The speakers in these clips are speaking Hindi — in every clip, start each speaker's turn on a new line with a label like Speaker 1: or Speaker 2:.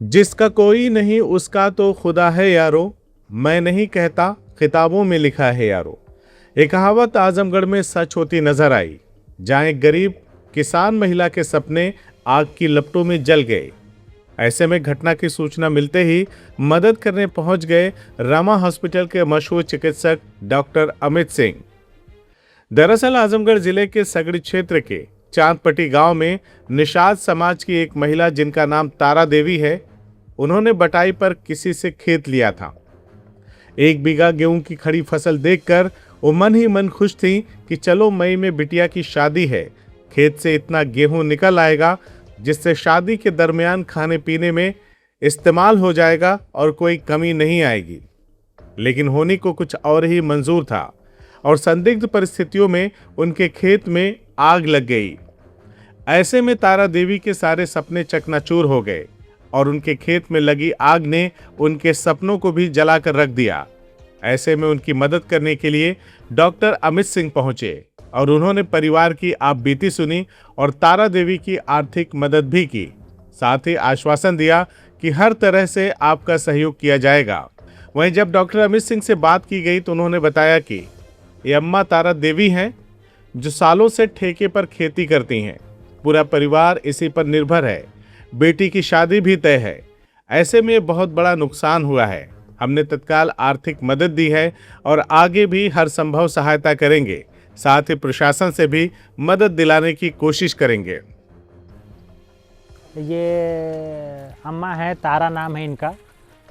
Speaker 1: जिसका कोई नहीं उसका तो खुदा है यारो, मैं नहीं कहता किताबों में लिखा है यारो। ये कहावत आजमगढ़ में सच होती नजर आई, जहां एक गरीब किसान महिला के सपने आग की लपटों में जल गए। ऐसे में घटना की सूचना मिलते ही मदद करने पहुंच गए रामा हॉस्पिटल के मशहूर चिकित्सक डॉक्टर अमित सिंह। दरअसल आजमगढ़ जिले के सगड़ी क्षेत्र के चांदपट्टी गांव में निषाद समाज की एक महिला जिनका नाम तारा देवी है, उन्होंने बटाई पर किसी से खेत लिया था। 1 बीघा गेहूं की खड़ी फसल देखकर वो मन ही मन खुश थी कि चलो मई में बिटिया की शादी है, खेत से इतना गेहूं निकल आएगा जिससे शादी के दरमियान खाने पीने में इस्तेमाल हो जाएगा और कोई कमी नहीं आएगी। लेकिन होनी को कुछ और ही मंजूर था और संदिग्ध परिस्थितियों में उनके खेत में आग लग गई। ऐसे में तारा देवी के सारे सपने चकनाचूर हो गए और उनके खेत में लगी आग ने उनके सपनों को भी जलाकर रख दिया। ऐसे में उनकी मदद करने के लिए डॉक्टर अमित सिंह पहुंचे और उन्होंने परिवार की आपबीती सुनी और तारा देवी की आर्थिक मदद भी की। साथ ही आश्वासन दिया कि हर तरह से आपका सहयोग किया जाएगा। वहीं जब डॉक्टर अमित सिंह से बात की गई तो उन्होंने बताया कि ये अम्मा तारा देवी हैं जो सालों से ठेके पर खेती करती हैं। पूरा परिवार इसी पर निर्भर है। बेटी की शादी भी तय है। ऐसे में बहुत बड़ा नुकसान हुआ है। हमने तत्काल आर्थिक मदद दी है और आगे भी हर संभव सहायता करेंगे। साथ ही प्रशासन से भी मदद दिलाने की कोशिश करेंगे।
Speaker 2: ये अम्मा है, तारा नाम है इनका।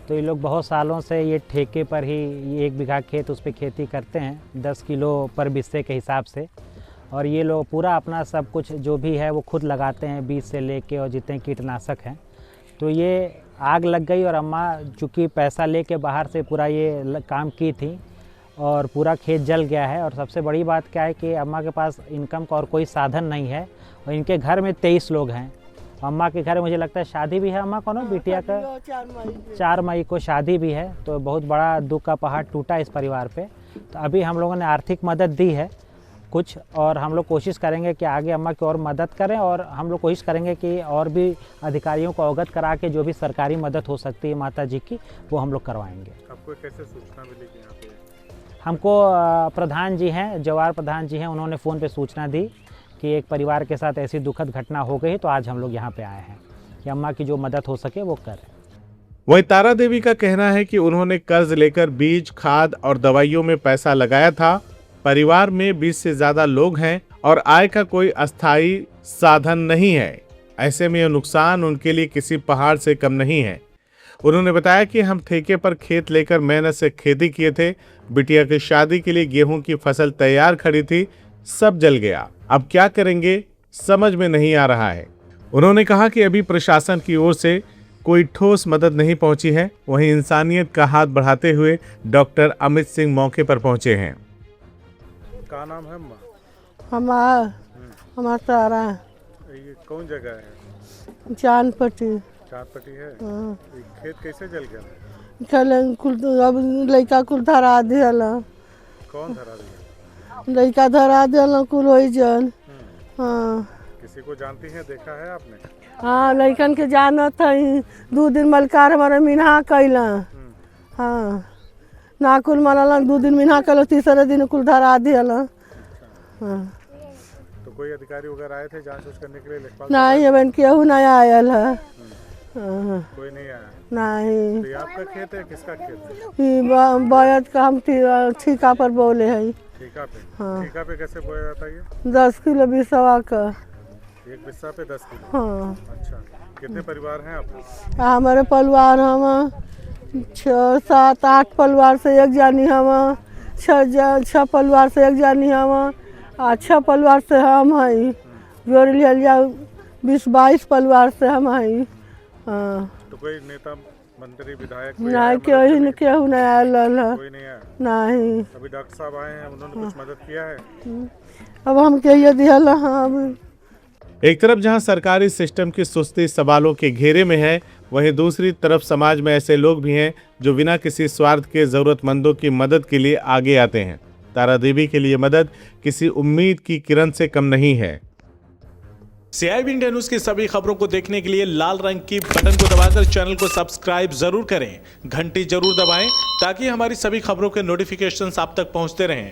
Speaker 2: तो ये लोग बहुत सालों से ये ठेके पर ही ये 1 बीघा खेत उस पर खेती करते हैं 10 किलो पर बिस्से के हिसाब से। और ये लोग पूरा अपना सब कुछ जो भी है वो खुद लगाते हैं, बीज से लेके और जितने कीटनाशक हैं। तो ये आग लग गई और अम्मा चूँकि पैसा लेके बाहर से पूरा ये काम की थी और पूरा खेत जल गया है। और सबसे बड़ी बात क्या है कि अम्मा के पास इनकम का और कोई साधन नहीं है और इनके घर में 23 लोग हैं। अम्मा के घर में मुझे लगता है शादी भी है अम्मा को ना, बिटिया का 4 मई को शादी भी है। तो बहुत बड़ा दुख का पहाड़ टूटा इस परिवार पे। तो अभी हम लोगों ने आर्थिक मदद दी है कुछ, और हम लोग कोशिश करेंगे कि आगे अम्मा की और मदद करें और हम लोग कोशिश करेंगे कि और भी अधिकारियों को अवगत करा के जो भी सरकारी मदद हो सकती है माता जी की वो हम लोग करवाएंगे।
Speaker 1: आपको कैसे सूचना मिली कि यहाँ पे?
Speaker 2: हमको प्रधान जी हैं, जवाहर प्रधान जी हैं, उन्होंने फ़ोन पे सूचना दी कि एक परिवार के साथ ऐसी दुखद घटना हो गई। तो आज हम लोग यहाँ पे आए हैं कि अम्मा की जो मदद हो सके वो करें।
Speaker 1: वहीं तारा देवी का कहना है कि उन्होंने कर्ज लेकर बीज, खाद और दवाइयों में पैसा लगाया था। परिवार में 20 से ज्यादा लोग हैं और आय का कोई अस्थायी साधन नहीं है। ऐसे में यह नुकसान उनके लिए किसी पहाड़ से कम नहीं है। उन्होंने बताया कि हम ठेके पर खेत लेकर मेहनत से खेती किए थे। बिटिया की शादी के लिए गेहूं की फसल तैयार खड़ी थी, सब जल गया। अब क्या करेंगे समझ में नहीं आ रहा है। उन्होंने कहा कि अभी प्रशासन की ओर से कोई ठोस मदद नहीं पहुंची है। वहीं इंसानियत का हाथ बढ़ाते हुए डॉक्टर अमित सिंह मौके पर पहुंचे हैं। क्या नाम है अम्मा?
Speaker 3: हमारा तारा।
Speaker 1: ये कौन जगह है?
Speaker 3: चांदपट्टी।
Speaker 1: चांदपट्टी है। ये खेत कैसे जल गया?
Speaker 3: अब लड़का कुल धरा दिया।
Speaker 1: कौन धरा दिया?
Speaker 3: लड़का धरा दिया कुल हो जल। हाँ,
Speaker 1: किसी को जानती है, देखा है आपने?
Speaker 3: हाँ, लड़कन के जानत है। 2 दिन मलकार हमारा मीना कैला। हाँ, ना कुल मनल 2 दिन मीना कैल, तीसरे दिन कुल धरा दिया। हाँ,
Speaker 1: तो कोई अधिकारी वगैरह आए थे जांच करने के लिए?
Speaker 3: नहीं, अब केहू नहीं आयल है।
Speaker 1: कोई नहीं आया?
Speaker 3: नहीं।
Speaker 1: तो ये आपका खेत है? किसका खेत है?
Speaker 3: बोयत का हम ठीका पर बोले है।
Speaker 1: ठीका पे?
Speaker 3: हाँ।
Speaker 1: ठीका पे कैसे बोया जाता है ये?
Speaker 3: 10 किलो बिसवा का।
Speaker 1: एक बिस्सा पे 10 किलो?
Speaker 3: हाँ।
Speaker 1: अच्छा, कितने परिवार हैं आप?
Speaker 3: हमारे परिवार हम 6, 7, 8 परिवार से एक जानी हम, 6 परिवार से एक जानी हम, 6 परिवार से हम हैं। जोड़ लिया 20-22 परिवार से हम हैं। हाँ।
Speaker 1: तो कोई नेता, मंत्री, विधायक
Speaker 3: नहीं, केहू नहीं आयल है।
Speaker 1: कोई नहीं आया?
Speaker 3: नहीं।
Speaker 1: अभी डॉक्टर साहब आए हैं, उन्होंने कुछ मदद किया है?
Speaker 3: अब हम कहिए दिया। हाँ।
Speaker 1: एक तरफ जहां सरकारी सिस्टम की सुस्ती सवालों के घेरे में है, वहीं दूसरी तरफ समाज में ऐसे लोग भी हैं जो बिना किसी स्वार्थ के जरूरतमंदों की मदद के लिए आगे आते हैं। तारा देवी के लिए मदद किसी उम्मीद की किरण से कम नहीं है। CIB इंडिया न्यूज की सभी खबरों को देखने के लिए लाल रंग की बटन को दबाकर चैनल को सब्सक्राइब जरूर करें, घंटी जरूर दबाएं ताकि हमारी सभी खबरों के नोटिफिकेशंस आप तक पहुंचते रहें।